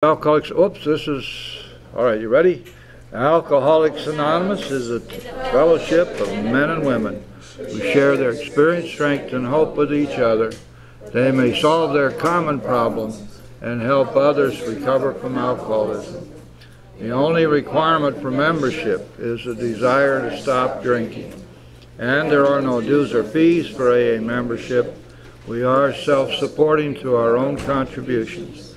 Alcoholics, oops, this is, all right, you ready? Alcoholics Anonymous is a fellowship of men and women who share their experience, strength, and hope with each other. They may solve their common problem and help others recover from alcoholism. The only requirement for membership is a desire to stop drinking. And there are no dues or fees for AA membership. We are self-supporting through our own contributions.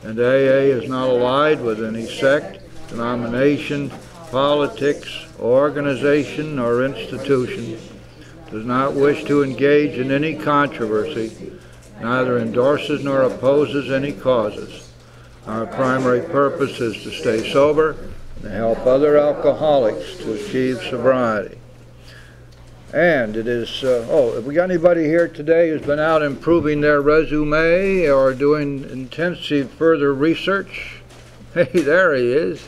And AA is not allied with any sect, denomination, politics, organization, or institution, does not wish to engage in any controversy, neither endorses nor opposes any causes. Our primary purpose is to stay sober and to help other alcoholics to achieve sobriety. And it is, have we got anybody here today who's been out improving their resume or doing intensive further research? Hey, there he is.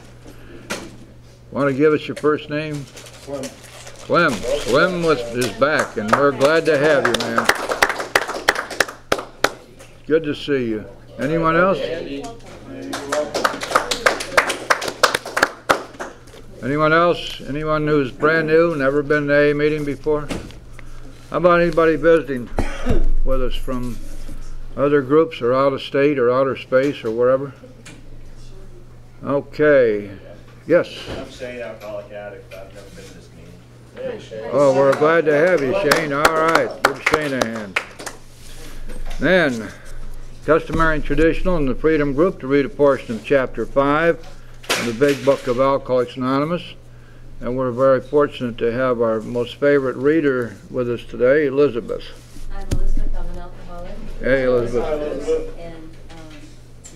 Want to give us your first name? Slim. Slim. Slim is back, and we're glad to have you, man. Good to see you. Anyone else? Anyone else? Anyone who's brand new, never been to a meeting before? How about anybody visiting with us from other groups or out of state or outer space or wherever? Okay. Yes? I'm Shane, alcoholic addict. I've never been to this meeting. Hey, Shane. Oh, we're glad to have you, Shane. All right. Give Shane a hand. Then, customary and traditional in the Freedom Group to read a portion of Chapter 5 in the Big Book of Alcoholics Anonymous. And we're very fortunate to have our most favorite reader with us today, Elizabeth. I'm Elizabeth. I'm an alcoholic. Hey, Elizabeth. Hi, and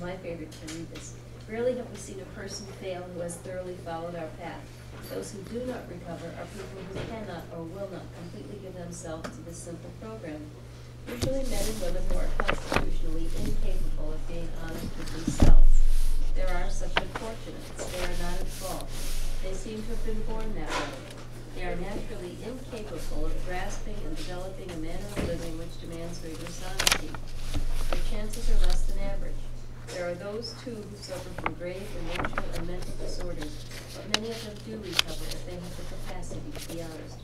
my favorite to read this. Rarely have we seen a person fail who has thoroughly followed our path. Those who do not recover are people who cannot or will not completely give themselves to this simple program. Usually men and women who are constitutionally incapable of being honest with themselves. There are such unfortunates. They are not at fault. They seem to have been born that way. They are naturally incapable of grasping and developing a manner of living which demands rigorous honesty. Their chances are less than average. There are those, too, who suffer from grave emotional and mental disorders, but many of them do recover if they have the capacity to be honest.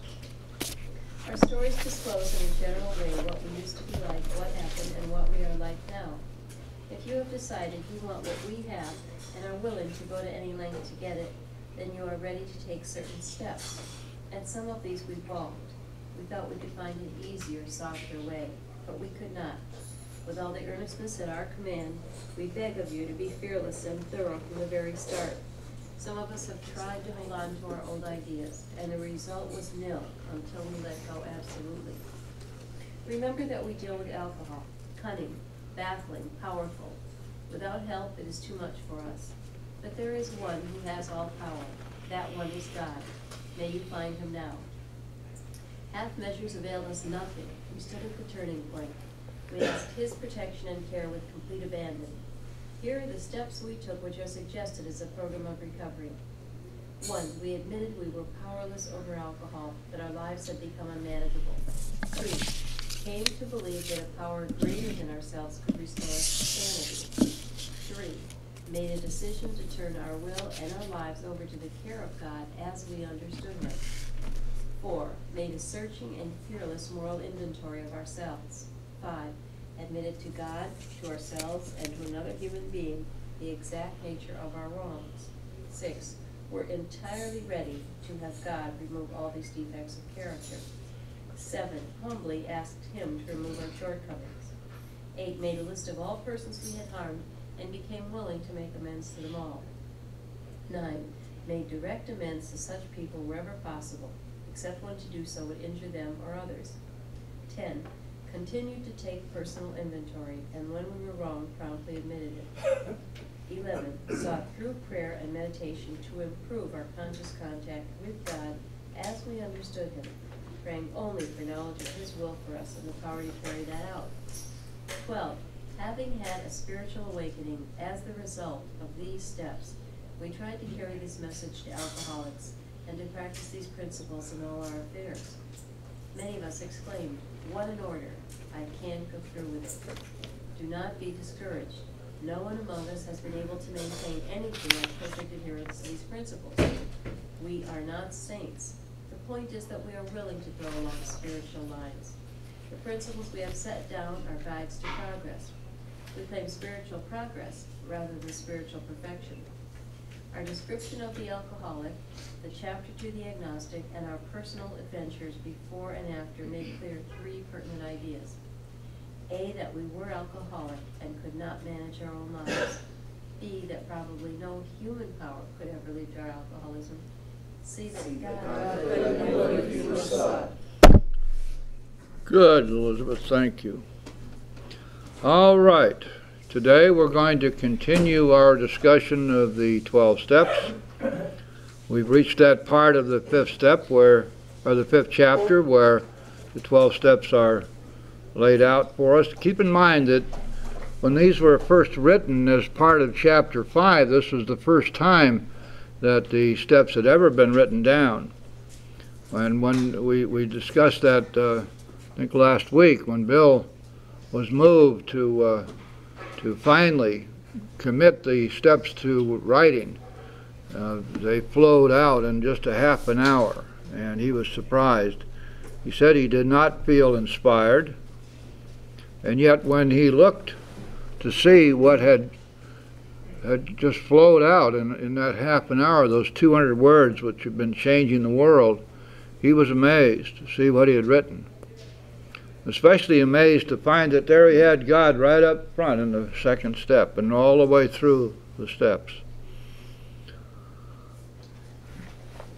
Our stories disclose in a general way what we used to be like, what happened, and what we are like now. If you have decided you want what we have and are willing to go to any length to get it, then you are ready to take certain steps. And some of these we balked. We thought we could find an easier, softer way, but we could not. With all the earnestness at our command, we beg of you to be fearless and thorough from the very start. Some of us have tried to hold on to our old ideas, and the result was nil until we let go absolutely. Remember that we deal with alcohol, cunning, baffling, powerful. Without help, it is too much for us. But there is one who has all power. That one is God. May you find him now. Half measures availed us nothing. We stood at the turning point. We asked his protection and care with complete abandon. Here are the steps we took which are suggested as a program of recovery. 1. We admitted we were powerless over alcohol, that our lives had become unmanageable. 3. Came to believe that a power greater than ourselves could restore us to sanity. 3. Made a decision to turn our will and our lives over to the care of God as we understood Him. 4. Made a searching and fearless moral inventory of ourselves. 5. Admitted to God, to ourselves, and to another human being the exact nature of our wrongs. 6. Were entirely ready to have God remove all these defects of character. 7. Humbly asked Him to remove our shortcomings. 8. Made a list of all persons we had harmed and became willing to make amends to them all. 9. Made direct amends to such people wherever possible, except when to do so would injure them or others. 10. Continued to take personal inventory, and when we were wrong, promptly admitted it. 11. Sought through prayer and meditation to improve our conscious contact with God as we understood Him, praying only for knowledge of His will for us and the power to carry that out. 12. Having had a spiritual awakening as the result of these steps, we tried to carry this message to alcoholics and to practice these principles in all our affairs. Many of us exclaimed, "What an order! I can't go through with it." Do not be discouraged. No one among us has been able to maintain anything like perfect adherence to these principles. We are not saints. The point is that we are willing to draw along spiritual lines. The principles we have set down are guides to progress. We claim spiritual progress rather than spiritual perfection. Our description of the alcoholic, the chapter to the agnostic, and our personal adventures before and after make clear three pertinent ideas. A, that we were alcoholic and could not manage our own lives. B, that probably no human power could ever lead to our alcoholism. C, that God could never give us up. Good, Elizabeth, thank you. All right, today we're going to continue our discussion of the 12 steps. We've reached that part of the fifth step or the fifth chapter where the 12 steps are laid out for us. Keep in mind that when these were first written as part of chapter 5, this was the first time that the steps had ever been written down. And when we discussed that, I think last week, when Bill was moved to finally commit the steps to writing, they flowed out in just a half an hour, and he was surprised. He said he did not feel inspired, and yet when he looked to see what had just flowed out in that half an hour, those 200 words which had been changing the world, he was amazed to see what he had written. Especially amazed to find that there he had God right up front in the second step and all the way through the steps.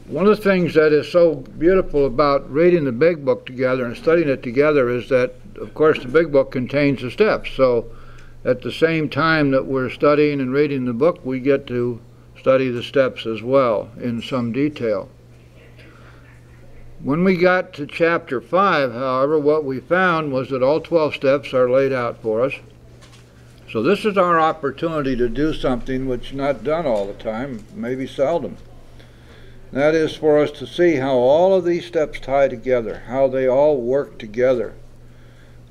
One of the things that is so beautiful about reading the big book together and studying it together is that, of course, the big book contains the steps. So at the same time that we're studying and reading the book, we get to study the steps as well in some detail. When we got to chapter 5, however, what we found was that all 12 steps are laid out for us. So this is our opportunity to do something which is not done all the time, maybe seldom. That is for us to see how all of these steps tie together, how they all work together,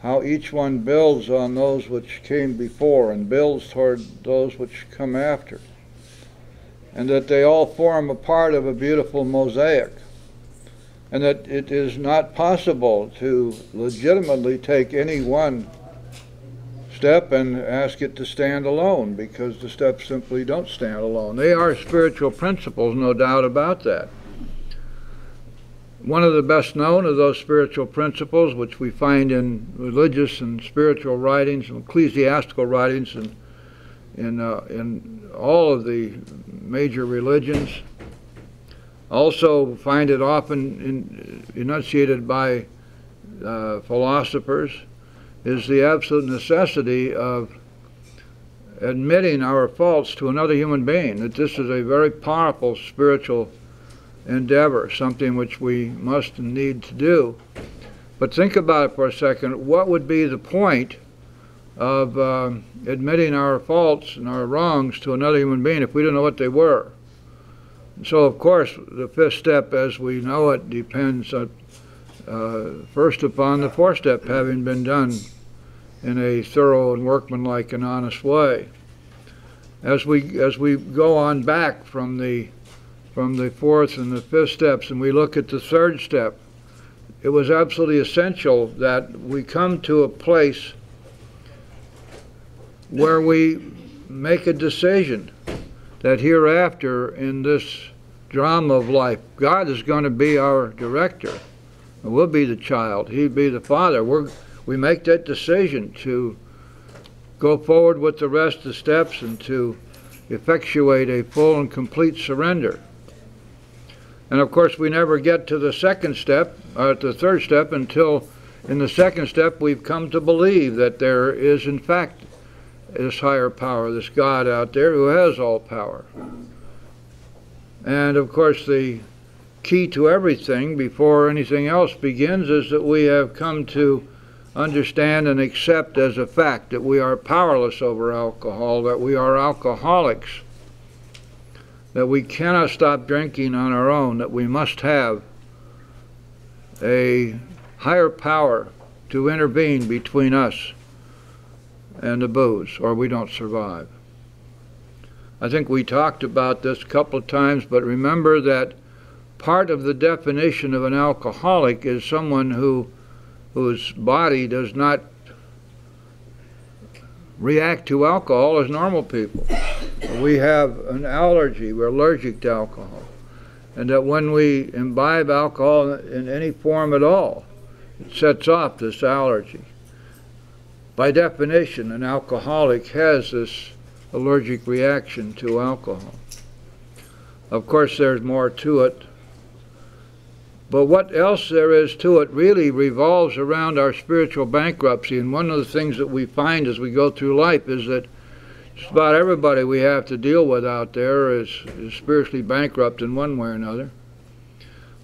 how each one builds on those which came before and builds toward those which come after, and that they all form a part of a beautiful mosaic. And that it is not possible to legitimately take any one step and ask it to stand alone, because the steps simply don't stand alone. They are spiritual principles, no doubt about that. One of the best known of those spiritual principles, which we find in religious and spiritual writings and ecclesiastical writings and in all of the major religions, also find it often enunciated by philosophers, is the absolute necessity of admitting our faults to another human being, that this is a very powerful spiritual endeavor, something which we must and need to do. But think about it for a second. What would be the point of admitting our faults and our wrongs to another human being if we didn't know what they were? So, of course, the fifth step, as we know it, depends first upon the fourth step having been done in a thorough and workmanlike and honest way. As we go on back from the fourth and the fifth steps, and we look at the third step, it was absolutely essential that we come to a place where we make a decision that hereafter in this drama of life, God is going to be our director. We'll be the child. He'll be the father. We make that decision to go forward with the rest of the steps and to effectuate a full and complete surrender. And of course, we never get to the second step, or the third step, until in the second step we've come to believe that there is, in fact, this higher power, this God out there who has all power. And of course, the key to everything before anything else begins is that we have come to understand and accept as a fact that we are powerless over alcohol, that we are alcoholics, that we cannot stop drinking on our own, that we must have a higher power to intervene between us and the booze, or we don't survive. I think we talked about this a couple of times, but remember that part of the definition of an alcoholic is someone whose body does not react to alcohol as normal people. We have an allergy, we're allergic to alcohol. And that when we imbibe alcohol in any form at all, it sets off this allergy. By definition, an alcoholic has this allergic reaction to alcohol. Of course, there's more to it. But what else there is to it really revolves around our spiritual bankruptcy. And one of the things that we find as we go through life is that just about everybody we have to deal with out there is spiritually bankrupt in one way or another.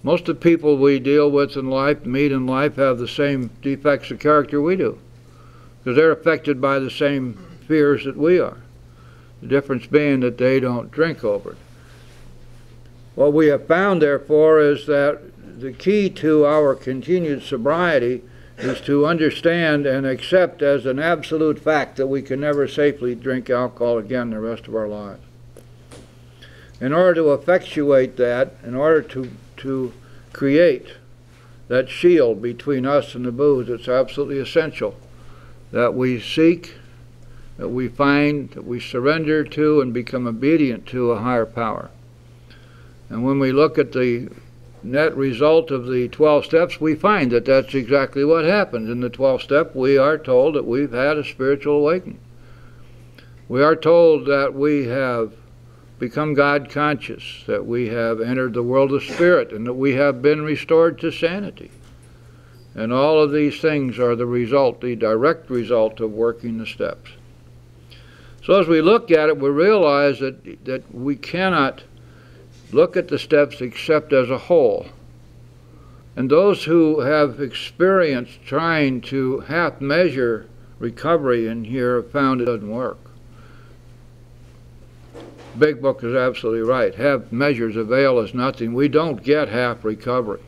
Most of the people we deal with in life, meet in life, have the same defects of character we do, because they're affected by the same fears that we are. The difference being that they don't drink over it. What we have found, therefore, is that the key to our continued sobriety is to understand and accept as an absolute fact that we can never safely drink alcohol again the rest of our lives. In order to effectuate that, in order to create that shield between us and the booze, it's absolutely essential that we seek, that we find, that we surrender to and become obedient to a higher power. And when we look at the net result of the 12 steps, we find that that's exactly what happens. In the 12th step, we are told that we've had a spiritual awakening. We are told that we have become God conscious, that we have entered the world of spirit, and that we have been restored to sanity. And all of these things are the result, the direct result of working the steps. So as we look at it, we realize that we cannot look at the steps except as a whole. And those who have experienced trying to half measure recovery in here have found it doesn't work. Big Book is absolutely right. Half measures avail us nothing. We don't get half recovery.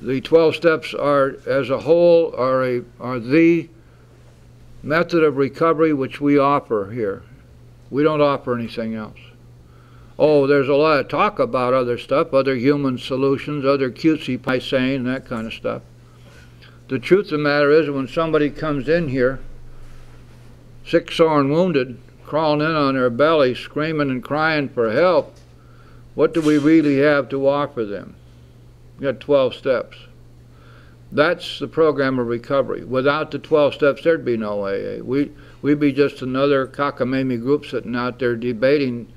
The 12 steps are, as a whole, are the method of recovery which we offer here. We don't offer anything else. Oh, there's a lot of talk about other stuff, other human solutions, other cutesy pie saying, that kind of stuff. The truth of the matter is, when somebody comes in here, sick, sore, and wounded, crawling in on their belly, screaming and crying for help, what do we really have to offer them? We got 12 steps. That's the program of recovery. Without the 12 steps, there'd be no AA. We'd be just another cockamamie group sitting out there debating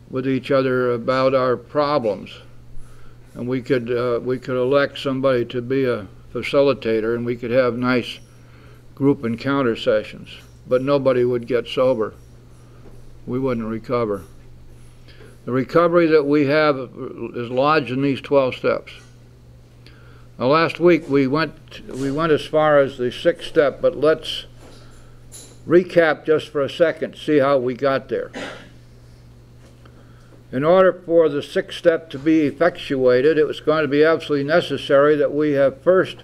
with each other about our problems. And we could elect somebody to be a facilitator, and we could have nice group encounter sessions. But nobody would get sober. We wouldn't recover. The recovery that we have is lodged in these 12 steps. Now, last week we went as far as the 6th step, but let's recap just for a second, see how we got there. In order for the 6th step to be effectuated, it was going to be absolutely necessary that we have first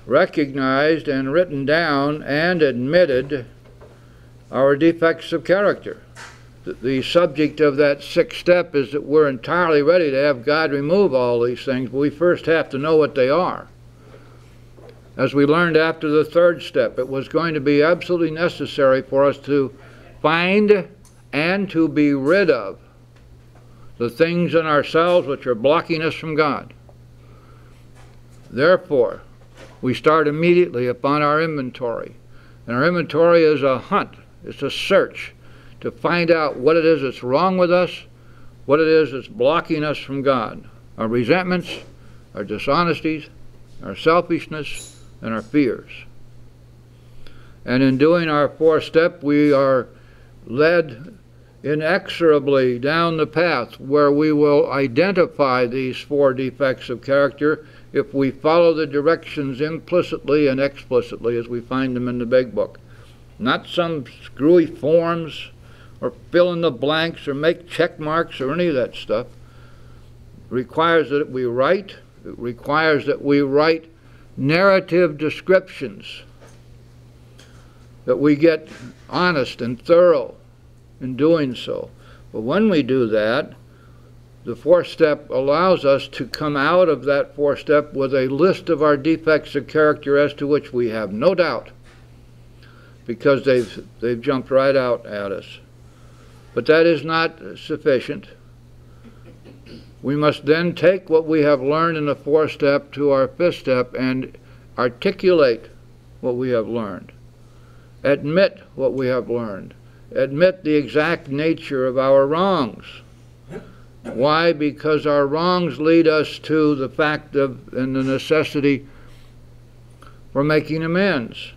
recognized and written down and admitted our defects of character. The subject of that 6th step is that we're entirely ready to have God remove all these things, but we first have to know what they are. As we learned after the 3rd step, it was going to be absolutely necessary for us to find and to be rid of the things in ourselves which are blocking us from God. Therefore, we start immediately upon our inventory. And our inventory is a hunt, it's a search to find out what it is that's wrong with us, what it is that's blocking us from God. Our resentments, our dishonesties, our selfishness, and our fears. And in doing our 4th step, we are led inexorably down the path where we will identify these 4 defects of character if we follow the directions implicitly and explicitly as we find them in the Big Book. Not some screwy forms or fill in the blanks or make check marks or any of that stuff. It requires that we write. It requires that we write narrative descriptions that we get honest and thorough in doing so. But when we do that, the fourth step allows us to come out of that fourth step with a list of our defects of character as to which we have no doubt, because they've jumped right out at us. But that is not sufficient. We must then take what we have learned in the fourth step to our fifth step and articulate what we have learned. Admit what we have learned. Admit the exact nature of our wrongs. Why? Because our wrongs lead us to the fact of and the necessity for making amends.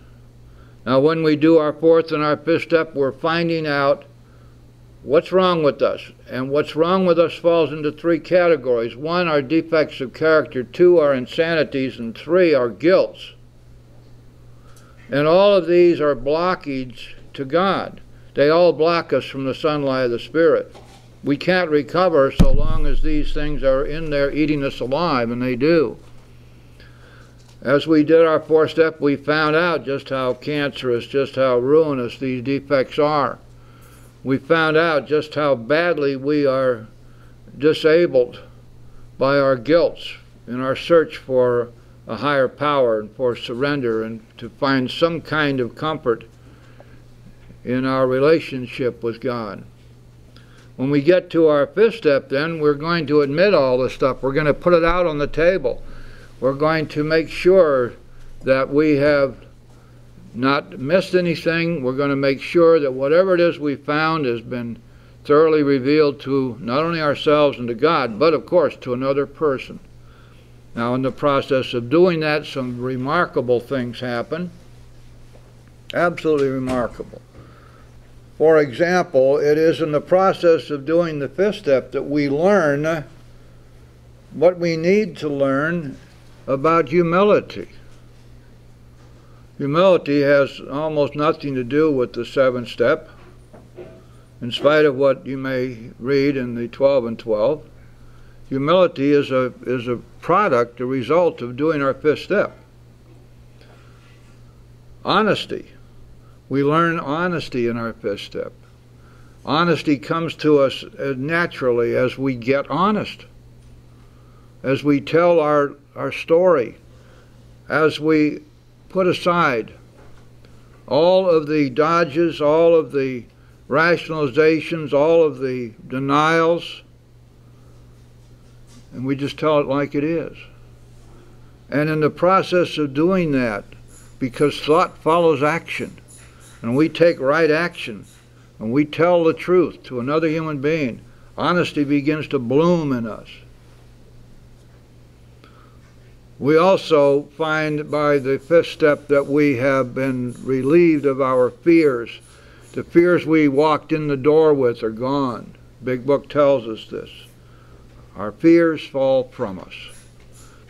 Now, when we do our fourth and our fifth step, we're finding out what's wrong with us. And what's wrong with us falls into three categories. One, our defects of character. Two, our insanities. And three, our guilts. And all of these are blockage to God. They all block us from the sunlight of the Spirit. We can't recover so long as these things are in there eating us alive, and they do. As we did our fourth step, we found out just how cancerous, just how ruinous these defects are. We found out just how badly we are disabled by our guilts in our search for a higher power and for surrender and to find some kind of comfort in our relationship with God. When we get to our fifth step, then, we're going to admit all this stuff. We're going to put it out on the table. We're going to make sure that we have not missed anything. We're going to make sure that whatever it is we found has been thoroughly revealed to not only ourselves and to God, but of course to another person. Now, in the process of doing that, some remarkable things happen. Absolutely remarkable. For example, it is in the process of doing the fifth step that we learn what we need to learn about humility. Humility has almost nothing to do with the seventh step, in spite of what you may read in the 12 and 12. Humility is a product, a result of doing our fifth step. Honesty. We learn honesty in our fifth step. Honesty comes to us naturally as we get honest, as we tell our story, as we put aside all of the dodges, all of the rationalizations, all of the denials, and we just tell it like it is. And in the process of doing that, because thought follows action, and we take right action, and we tell the truth to another human being, honesty begins to bloom in us. We also find by the fifth step that we have been relieved of our fears. The fears we walked in the door with are gone. Big Book tells us this. Our fears fall from us.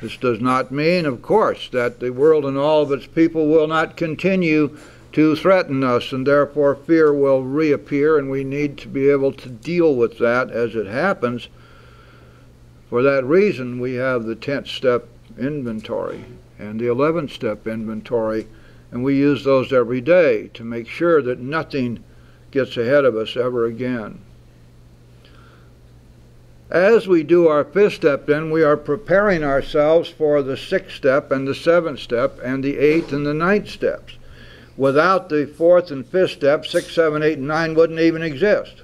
This does not mean, of course, that the world and all of its people will not continue to threaten us, and therefore fear will reappear, and we need to be able to deal with that as it happens. For that reason, we have the 10th step inventory and the 11th step inventory, and we use those every day to make sure that nothing gets ahead of us ever again. As we do our fifth step, then, we are preparing ourselves for the 6th step and the 7th step and the 8th and the 9th steps. Without the 4th and 5th step, 6, 7, 8, and 9 wouldn't even exist.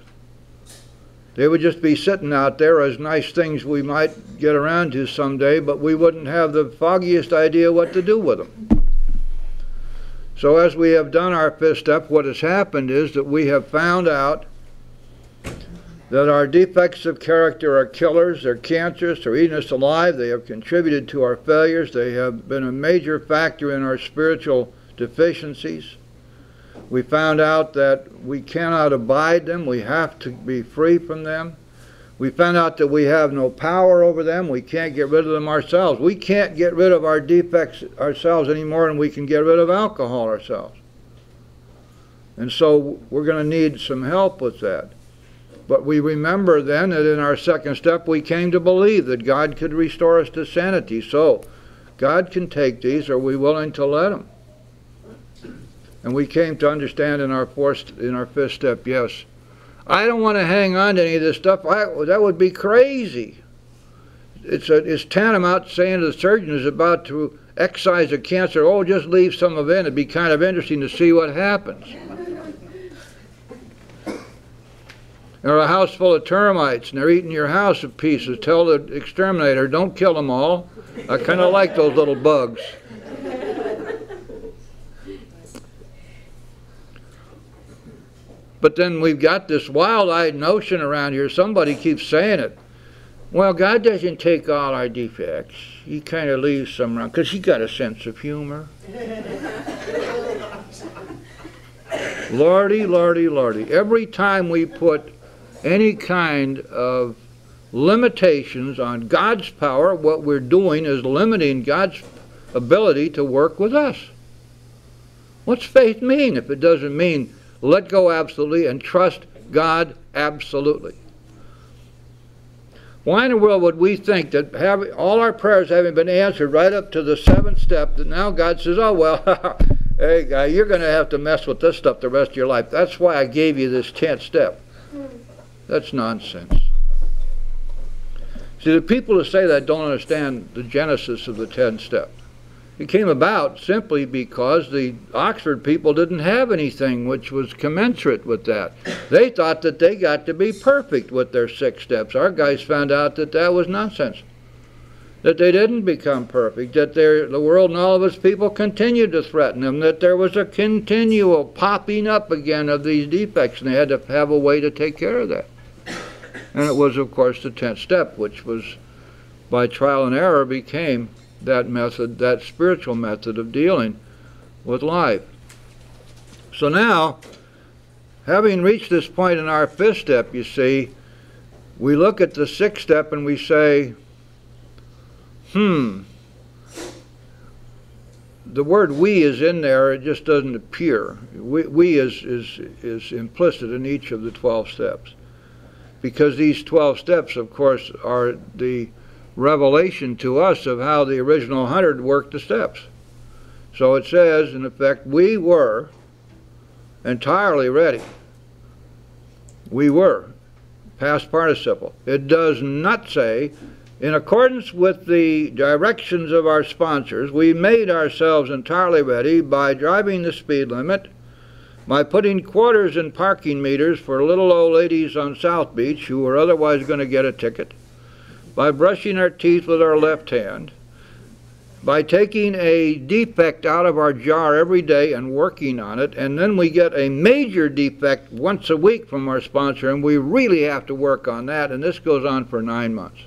They would just be sitting out there as nice things we might get around to someday, but we wouldn't have the foggiest idea what to do with them. So as we have done our fifth step, what has happened is that we have found out that our defects of character are killers, they're cancerous, they're eating us alive, they have contributed to our failures, they have been a major factor in our spiritual deficiencies. We found out that we cannot abide them, we have to be free from them. We found out that we have no power over them, we can't get rid of them ourselves. We can't get rid of our defects ourselves any more than we can get rid of alcohol ourselves. And so we're going to need some help with that. But we remember then that in our 2nd step we came to believe that God could restore us to sanity. So God can take these. Are we willing to let Him? And we came to understand in our fifth step, yes, I don't want to hang on to any of this stuff. That would be crazy. It's tantamount to saying the surgeon is about to excise a cancer, oh, just leave some of it in. It'd be kind of interesting to see what happens. Or a house full of termites, and they're eating your house to pieces. Tell the exterminator, don't kill them all. I kind of like those little bugs. But then we've got this wild-eyed notion around here, somebody keeps saying it. Well, God doesn't take all our defects. He kind of leaves some around, because He got a sense of humor. Lordy, lordy, lordy. Every time we put any kind of limitations on God's power, what we're doing is limiting God's ability to work with us. What's faith mean if it doesn't mean let go absolutely and trust God absolutely? Why in the world would we think that all our prayers having been answered right up to the seventh step, that now God says, oh, well, hey, guy, you're going to have to mess with this stuff the rest of your life. That's why I gave you this 10th step. That's nonsense. See, the people who say that don't understand the genesis of the 10th step. It came about simply because the Oxford people didn't have anything which was commensurate with that. They thought that they got to be perfect with their 6 steps. Our guys found out that that was nonsense. That they didn't become perfect, that the world and all of its people continued to threaten them, that there was a continual popping up again of these defects, and they had to have a way to take care of that. And it was, of course, the 10th step, which was, by trial and error, became that method, that spiritual method of dealing with life. So now, having reached this point in our 5th step, you see, we look at the 6th step and we say, the word we is in there, it just doesn't appear. We is implicit in each of the 12 steps. Because these 12 steps, of course, are the revelation to us of how the original 100 worked the steps. So it says, in effect, we were entirely ready. We were. Past participle. It does not say, in accordance with the directions of our sponsors, we made ourselves entirely ready by driving the speed limit, by putting quarters in parking meters for little old ladies on South Beach who were otherwise going to get a ticket, by brushing our teeth with our left hand, by taking a defect out of our jar every day and working on it, and then we get a major defect once a week from our sponsor, and we really have to work on that, and this goes on for 9 months.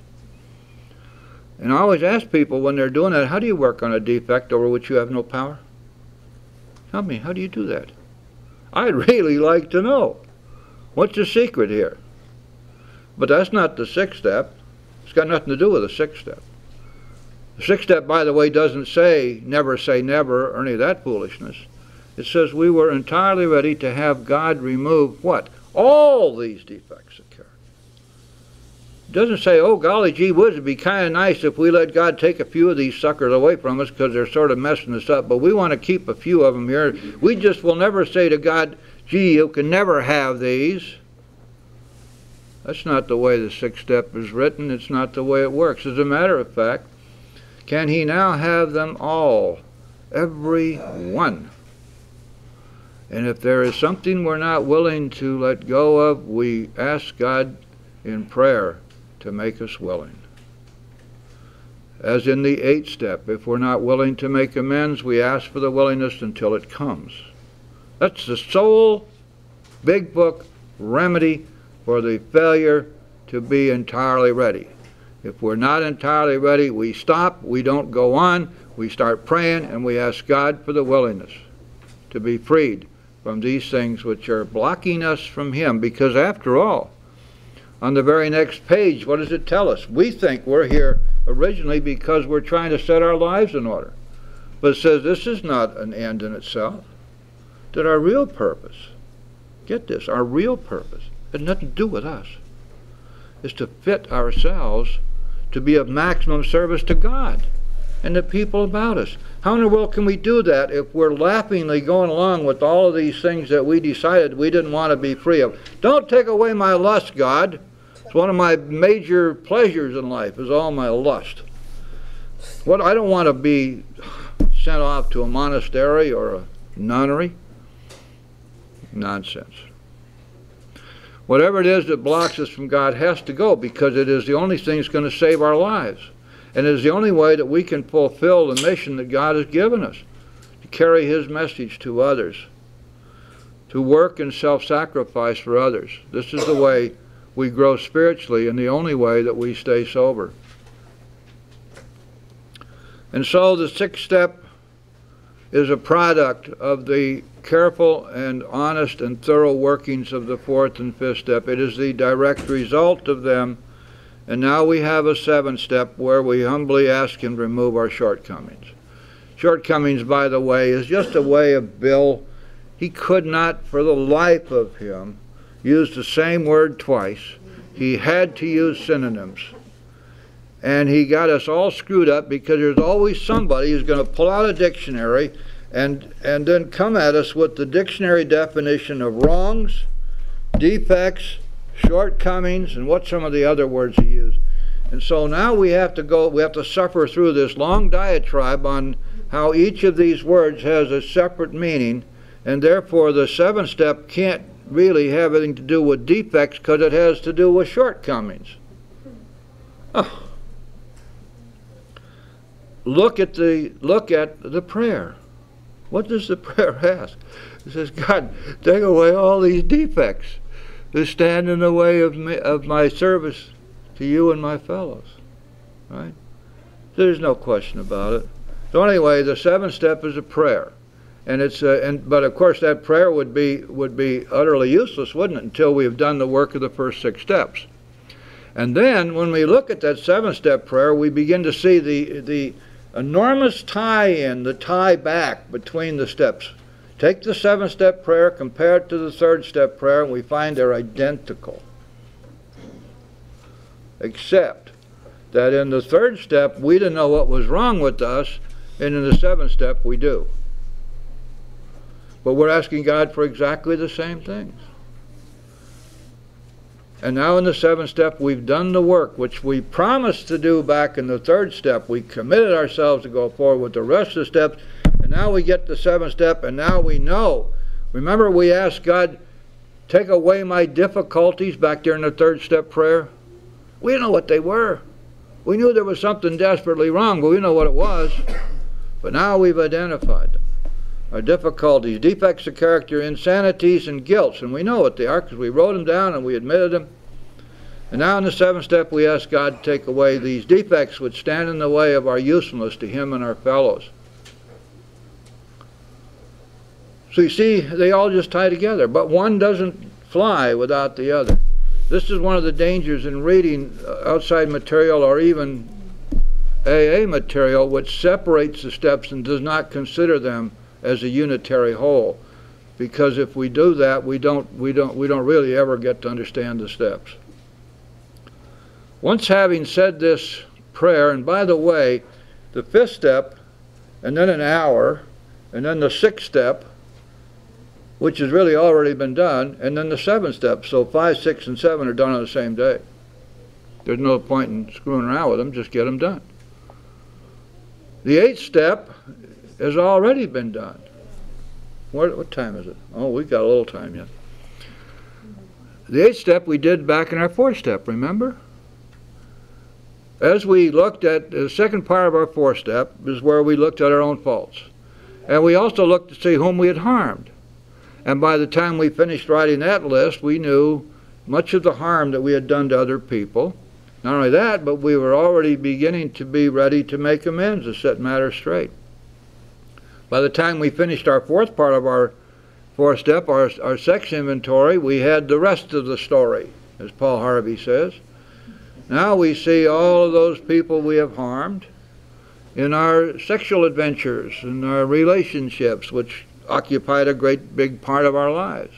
And I always ask people when they're doing that, how do you work on a defect over which you have no power? Tell me, how do you do that? I'd really like to know. What's the secret here? But that's not the 6th step. It's got nothing to do with the 6th step. The 6th step, by the way, doesn't say never or any of that foolishness. It says we were entirely ready to have God remove what? All these defects of character. It doesn't say, oh, golly gee whiz, it'd be kind of nice if we let God take a few of these suckers away from us because they're sort of messing us up, but we want to keep a few of them here. We just will never say to God, gee, you can never have these. That's not the way the 6th step is written. It's not the way it works. As a matter of fact, can He now have them all? Every one. And if there is something we're not willing to let go of, we ask God in prayer to make us willing. As in the 8th step, if we're not willing to make amends, we ask for the willingness until it comes. That's the sole big book remedy for the failure to be entirely ready. If we're not entirely ready, we stop, we don't go on, we start praying, and we ask God for the willingness to be freed from these things which are blocking us from Him. Because after all, on the very next page, what does it tell us? We think we're here originally because we're trying to set our lives in order. But it says this is not an end in itself. That our real purpose, get this, our real purpose, has nothing to do with us, is to fit ourselves to be of maximum service to God. and the people about us. How in the world can we do that if we're laughingly going along with all of these things that we decided we didn't want to be free of? Don't take away my lust, God. It's one of my major pleasures in life, is all my lust. What, I don't want to be sent off to a monastery or a nunnery. Nonsense. Whatever it is that blocks us from God has to go, because it is the only thing that's going to save our lives. And it is the only way that we can fulfill the mission that God has given us, to carry His message to others, to work and self-sacrifice for others. This is the way we grow spiritually, and the only way that we stay sober. And so the sixth step is a product of the careful and honest and thorough workings of the fourth and fifth step. It is the direct result of them. And now we have a seventh step where we humbly ask Him to remove our shortcomings. Shortcomings, by the way, is just a way of Bill. He could not, for the life of him, use the same word twice. He had to use synonyms. And he got us all screwed up, because there's always somebody who's going to pull out a dictionary and then come at us with the dictionary definition of wrongs, defects, shortcomings, and what some of the other words he used. And so now we have to suffer through this long diatribe on how each of these words has a separate meaning, and therefore the seventh step can't really have anything to do with defects, because it has to do with shortcomings. Oh. Look at the prayer. What does the prayer ask? It says, God, take away all these defects that stand in the way of my service to you and my fellows. Right? There's no question about it. So anyway, the seventh step is a prayer, and but of course that prayer would be utterly useless, wouldn't it, until we have done the work of the first six steps. And then when we look at that seventh step prayer, we begin to see the enormous tie-in, the tie-back between the steps. Take the seventh step prayer, compare it to the third step prayer, and we find they're identical. Except that in the third step, we didn't know what was wrong with us, and in the seventh step, we do. But we're asking God for exactly the same things. And now in the seventh step, we've done the work which we promised to do back in the third step. We committed ourselves to go forward with the rest of the steps, and now we get the seventh step, and now we know. Remember, we asked God, take away my difficulties back there in the third step prayer? We didn't know what they were. We knew there was something desperately wrong, but we didn't know what it was. But now we've identified them. Our difficulties, defects of character, insanities, and guilts. And we know what they are, because we wrote them down and we admitted them. And now in the seventh step, we ask God to take away these defects which stand in the way of our usefulness to Him and our fellows. So you see, they all just tie together, but one doesn't fly without the other. This is one of the dangers in reading outside material, or even AA material, which separates the steps and does not consider them as a unitary whole. Because if we do that, we don't really ever get to understand the steps. Once having said this prayer, and by the way, the fifth step, and then an hour, and then the sixth step, which has really already been done, and then the seventh step. So 5, 6, and 7 are done on the same day. There's no point in screwing around with them, just get them done. The eighth step has already been done. What time is it? Oh, we've got a little time yet. The eighth step we did back in our fourth step, remember? As we looked at the second part of our fourth step is where we looked at our own faults. And we also looked to see whom we had harmed. And by the time we finished writing that list, we knew much of the harm that we had done to other people. Not only that, but we were already beginning to be ready to make amends, to set matters straight. By the time we finished our fourth part of our fourth step, our sex inventory, we had the rest of the story, as Paul Harvey says. Now we see all of those people we have harmed in our sexual adventures, in our relationships, which occupied a great big part of our lives.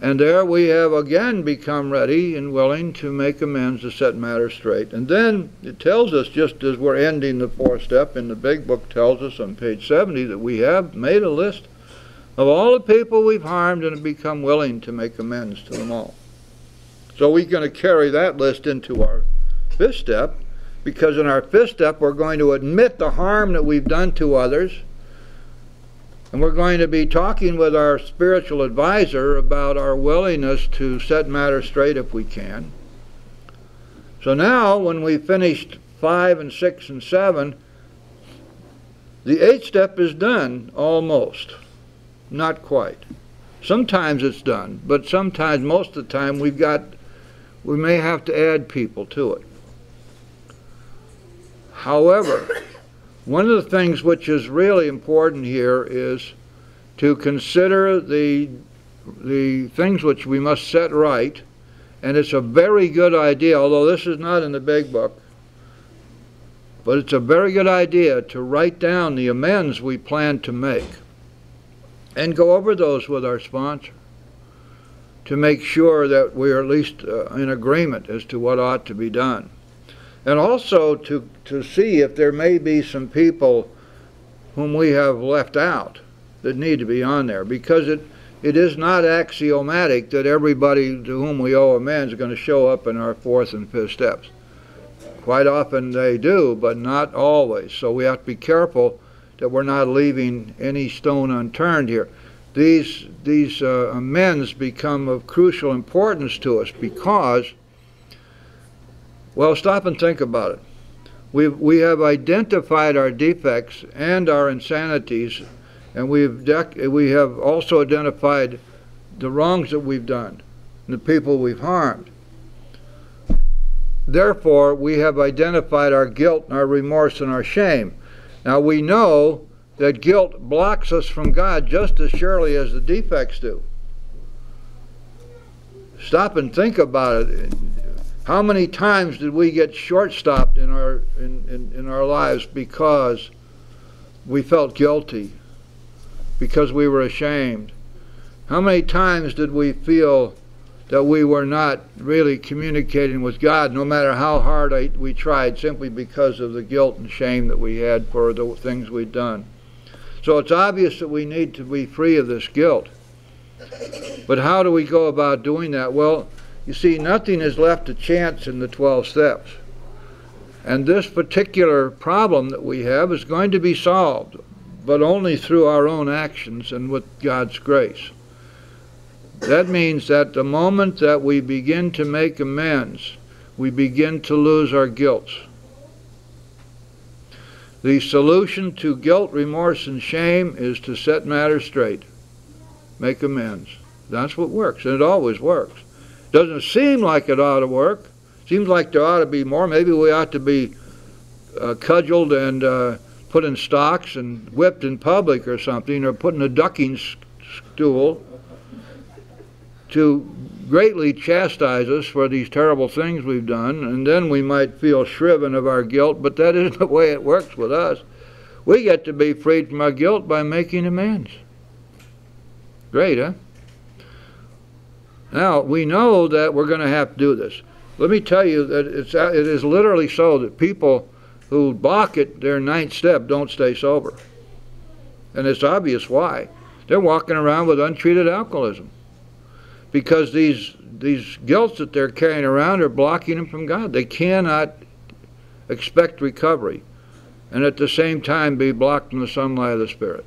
And there we have again become ready and willing to make amends to set matters straight. And then it tells us, just as we're ending the fourth step in the big book, tells us on page 70 that we have made a list of all the people we've harmed and have become willing to make amends to them all. So we're going to carry that list into our fifth step, because in our fifth step we're going to admit the harm that we've done to others. And we're going to be talking with our spiritual advisor about our willingness to set matters straight if we can. So now, when we finished 5 and 6 and 7, the eighth step is done, almost. Not quite. Sometimes it's done, but sometimes, most of the time, we may have to add people to it. However, one of the things which is really important here is to consider the things which we must set right, and it's a very good idea, although this is not in the big book, but it's a very good idea to write down the amends we plan to make and go over those with our sponsor to make sure that we are at least in agreement as to what ought to be done. And also to see if there may be some people whom we have left out that need to be on there, because it is not axiomatic that everybody to whom we owe amends is going to show up in our fourth and fifth steps. Quite often they do, but not always. So we have to be careful that we're not leaving any stone unturned here. These amends become of crucial importance to us because, well, stop and think about it. We have identified our defects and our insanities, and we have also identified the wrongs that we've done and the people we've harmed. Therefore, we have identified our guilt and our remorse and our shame. Now, we know that guilt blocks us from God just as surely as the defects do. Stop and think about it. How many times did we get short-stopped in our lives because we felt guilty, because we were ashamed? How many times did we feel that we were not really communicating with God, no matter how hard we tried, simply because of the guilt and shame that we had for the things we'd done? So it's obvious that we need to be free of this guilt. But how do we go about doing that? Well, you see, nothing is left to chance in the 12 steps. And this particular problem that we have is going to be solved, but only through our own actions and with God's grace. That means that the moment that we begin to make amends, we begin to lose our guilt. The solution to guilt, remorse, and shame is to set matters straight. Make amends. That's what works, and it always works. Doesn't seem like it ought to work. Seems like there ought to be more. Maybe we ought to be cudgeled and put in stocks and whipped in public or something, or put in a ducking stool to greatly chastise us for these terrible things we've done, and then we might feel shriven of our guilt, but that isn't the way it works with us. We get to be freed from our guilt by making amends. Great, huh? Now, we know that we're going to have to do this. Let me tell you that it is literally so that people who balk at their ninth step don't stay sober. And it's obvious why. They're walking around with untreated alcoholism, because these guilts that they're carrying around are blocking them from God. They cannot expect recovery and at the same time be blocked from the sunlight of the Spirit.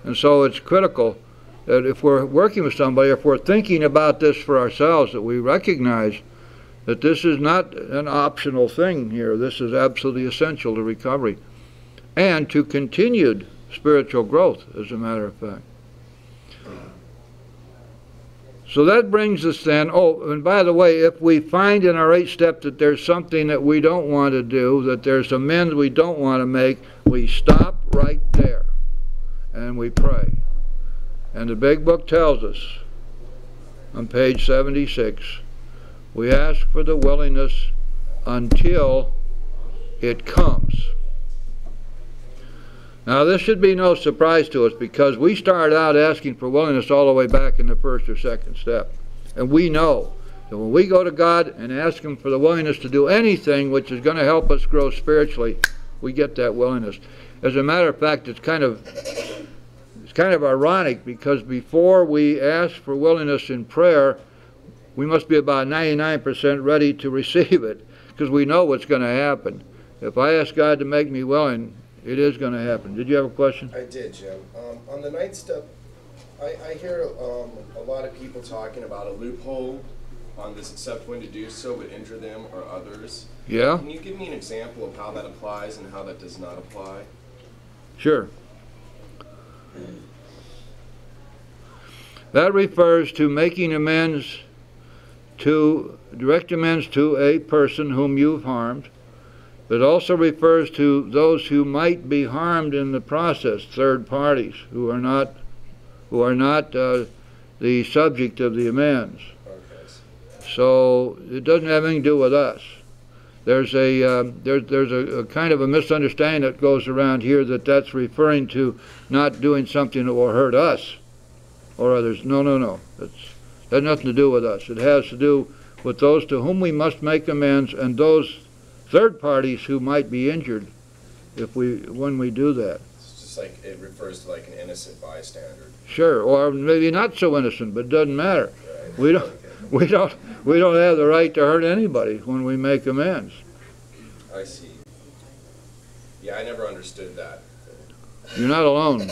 And so it's critical that if we're working with somebody, if we're thinking about this for ourselves, that we recognize that this is not an optional thing here. This is absolutely essential to recovery and to continued spiritual growth, as a matter of fact. So that brings us then, oh, and by the way, if we find in our eighth step that there's something that we don't want to do, that there's amends we don't want to make, we stop right there and we pray. And the big book tells us on page 76, we ask for the willingness until it comes. Now this should be no surprise to us, because we started out asking for willingness all the way back in the first or second step. And we know that when we go to God and ask Him for the willingness to do anything which is going to help us grow spiritually, we get that willingness. As a matter of fact, it's kind of ironic, because before we ask for willingness in prayer, we must be about 99% ready to receive it, because we know what's going to happen. If I ask God to make me willing, it is going to happen. Did you have a question? I did, Jim. On the ninth step, I hear a lot of people talking about a loophole on this, except when to do so would injure them or others. Yeah? Can you give me an example of how that applies and how that does not apply? Sure. That refers to making amends, to direct amends to a person whom you've harmed. It also refers to those who might be harmed in the process, third parties who are not the subject of the amends. Okay. So it doesn't have anything to do with us. There's a kind of a misunderstanding that goes around here that that's referring to not doing something that will hurt us or others. No. That has nothing to do with us. It has to do with those to whom we must make amends, and those third parties who might be injured when we do that. It's just like it refers to like an innocent bystander. Sure, or maybe not so innocent, but it doesn't matter. Right. We don't have the right to hurt anybody when we make amends. I see. Yeah, I never understood that. You're not alone.